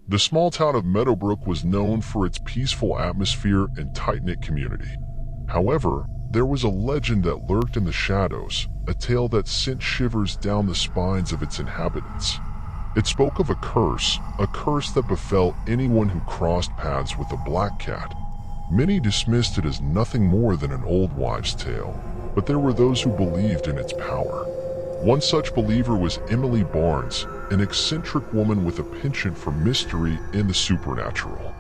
The small town of Meadowbrook was known for its peaceful atmosphere and tight-knit community. However, there was a legend that lurked in the shadows, a tale that sent shivers down the spines of its inhabitants. It spoke of a curse that befell anyone who crossed paths with a black cat. Many dismissed it as nothing more than an old wives' tale, but there were those who believed in its power. One such believer was Emily Barnes, an eccentric woman with a penchant for mystery and the supernatural.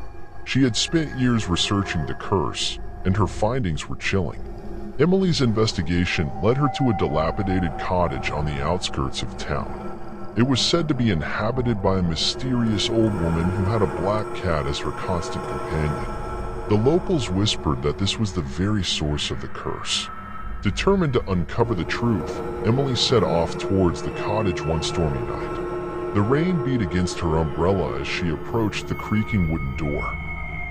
She had spent years researching the curse, and her findings were chilling. Emily's investigation led her to a dilapidated cottage on the outskirts of town. It was said to be inhabited by a mysterious old woman who had a black cat as her constant companion. The locals whispered that this was the very source of the curse. Determined to uncover the truth, Emily set off towards the cottage one stormy night. The rain beat against her umbrella as she approached the creaking wooden door.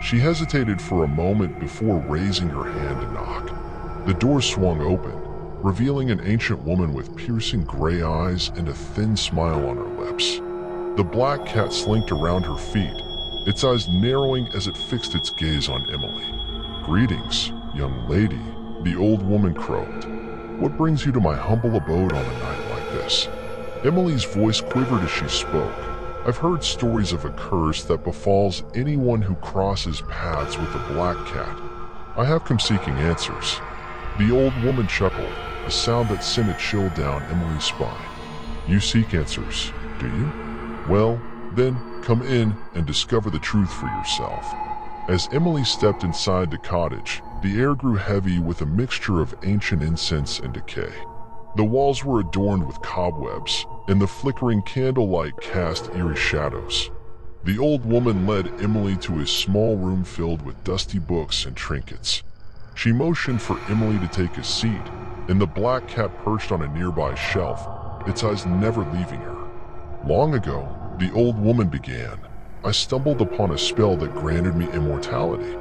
She hesitated for a moment before raising her hand to knock. The door swung open, revealing an ancient woman with piercing gray eyes and a thin smile on her lips. The black cat slinked around her feet, its eyes narrowing as it fixed its gaze on Emily. "Greetings, young lady," the old woman croaked. "What brings you to my humble abode on a night like this?" Emily's voice quivered as she spoke. "I've heard stories of a curse that befalls anyone who crosses paths with a black cat. I have come seeking answers." The old woman chuckled, a sound that sent a chill down Emily's spine. "You seek answers, do you? Well, then come in and discover the truth for yourself." As Emily stepped inside the cottage, the air grew heavy with a mixture of ancient incense and decay. The walls were adorned with cobwebs, and the flickering candlelight cast eerie shadows. The old woman led Emily to a small room filled with dusty books and trinkets. She motioned for Emily to take a seat, and the black cat perched on a nearby shelf, its eyes never leaving her. "Long ago," the old woman began, "I stumbled upon a spell that granted me immortality.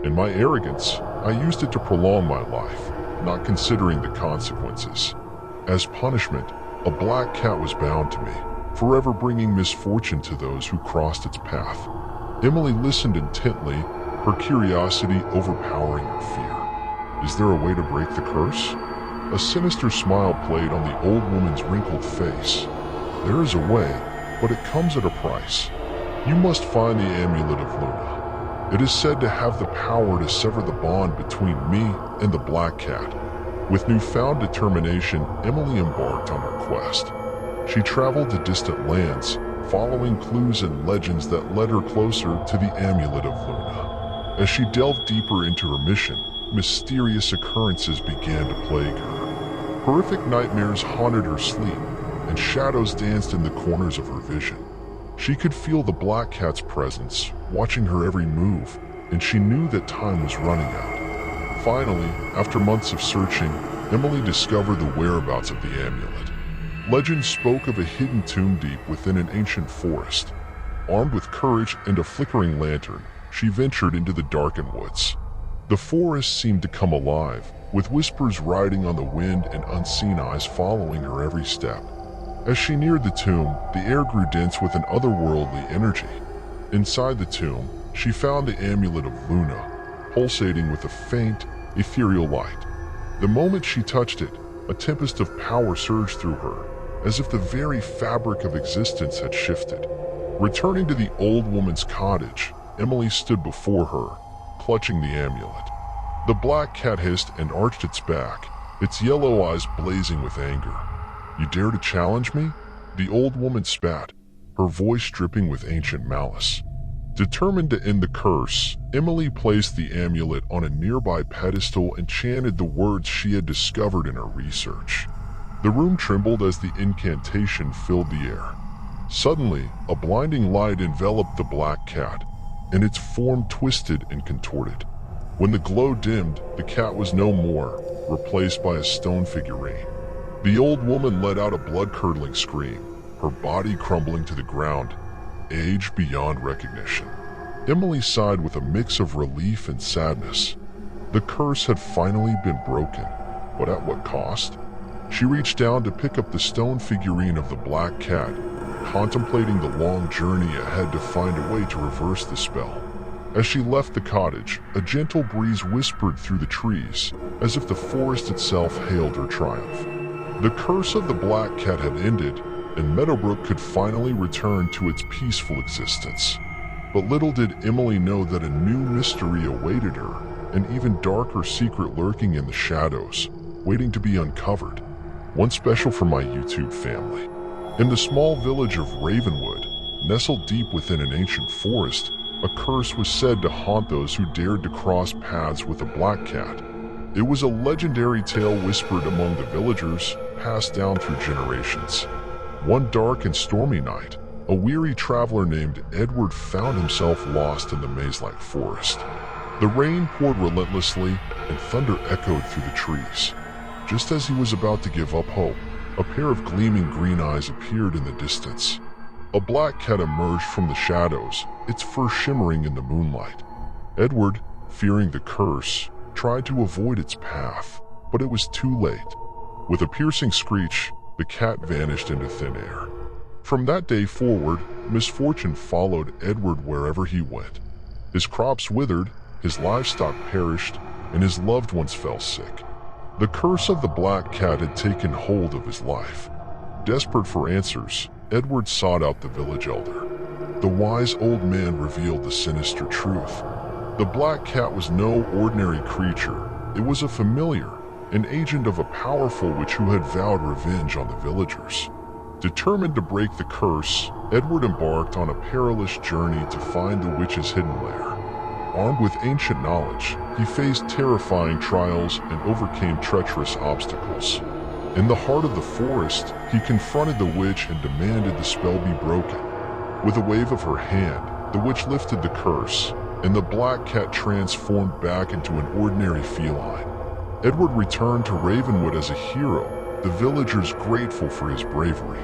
In my arrogance, I used it to prolong my life, not considering the consequences. As punishment, a black cat was bound to me, forever bringing misfortune to those who crossed its path." Emily listened intently, her curiosity overpowering her fear. "Is there a way to break the curse?" A sinister smile played on the old woman's wrinkled face. "There is a way, but it comes at a price. You must find the amulet of Luna. It is said to have the power to sever the bond between me and the black cat." With newfound determination, Emily embarked on her quest. She traveled to distant lands, following clues and legends that led her closer to the amulet of Luna. As she delved deeper into her mission, mysterious occurrences began to plague her. Horrific nightmares haunted her sleep, and shadows danced in the corners of her vision. She could feel the black cat's presence, watching her every move, and she knew that time was running out. Finally, after months of searching, Emily discovered the whereabouts of the amulet. Legend spoke of a hidden tomb deep within an ancient forest. Armed with courage and a flickering lantern, she ventured into the darkened woods. The forest seemed to come alive, with whispers riding on the wind and unseen eyes following her every step. As she neared the tomb, the air grew dense with an otherworldly energy. Inside the tomb, she found the amulet of Luna, pulsating with a faint, ethereal light. The moment she touched it, a tempest of power surged through her, as if the very fabric of existence had shifted. Returning to the old woman's cottage, Emily stood before her, clutching the amulet. The black cat hissed and arched its back, its yellow eyes blazing with anger. "You dare to challenge me?" The old woman spat, her voice dripping with ancient malice. Determined to end the curse, Emily placed the amulet on a nearby pedestal and chanted the words she had discovered in her research. The room trembled as the incantation filled the air. Suddenly, a blinding light enveloped the black cat, and its form twisted and contorted. When the glow dimmed, the cat was no more, replaced by a stone figurine. The old woman let out a blood-curdling scream, her body crumbling to the ground, age beyond recognition. Emily sighed with a mix of relief and sadness. The curse had finally been broken, but at what cost? She reached down to pick up the stone figurine of the black cat, contemplating the long journey ahead to find a way to reverse the spell. As she left the cottage, a gentle breeze whispered through the trees, as if the forest itself hailed her triumph. The curse of the black cat had ended, and Meadowbrook could finally return to its peaceful existence. But little did Emily know that a new mystery awaited her, an even darker secret lurking in the shadows, waiting to be uncovered. One special for my YouTube family. In the small village of Ravenwood, nestled deep within an ancient forest, a curse was said to haunt those who dared to cross paths with a black cat. It was a legendary tale whispered among the villagers, passed down through generations. One dark and stormy night, a weary traveler named Edward found himself lost in the maze-like forest. The rain poured relentlessly, and thunder echoed through the trees. Just as he was about to give up hope, a pair of gleaming green eyes appeared in the distance. A black cat emerged from the shadows, its fur shimmering in the moonlight. Edward, fearing the curse, tried to avoid its path, but it was too late. With a piercing screech, the cat vanished into thin air. From that day forward, misfortune followed Edward wherever he went. His crops withered, his livestock perished, and his loved ones fell sick. The curse of the black cat had taken hold of his life. Desperate for answers, Edward sought out the village elder. The wise old man revealed the sinister truth. The black cat was no ordinary creature. It was a familiar, an agent of a powerful witch who had vowed revenge on the villagers. Determined to break the curse, Edward embarked on a perilous journey to find the witch's hidden lair. Armed with ancient knowledge, he faced terrifying trials and overcame treacherous obstacles. In the heart of the forest, he confronted the witch and demanded the spell be broken. With a wave of her hand, the witch lifted the curse, and the black cat transformed back into an ordinary feline. Edward returned to Ravenwood as a hero, the villagers grateful for his bravery.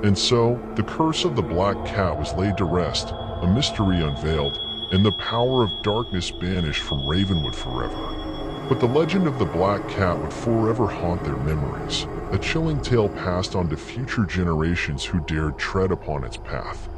And so, the curse of the black cat was laid to rest, a mystery unveiled, and the power of darkness banished from Ravenwood forever. But the legend of the black cat would forever haunt their memories, a chilling tale passed on to future generations who dared tread upon its path.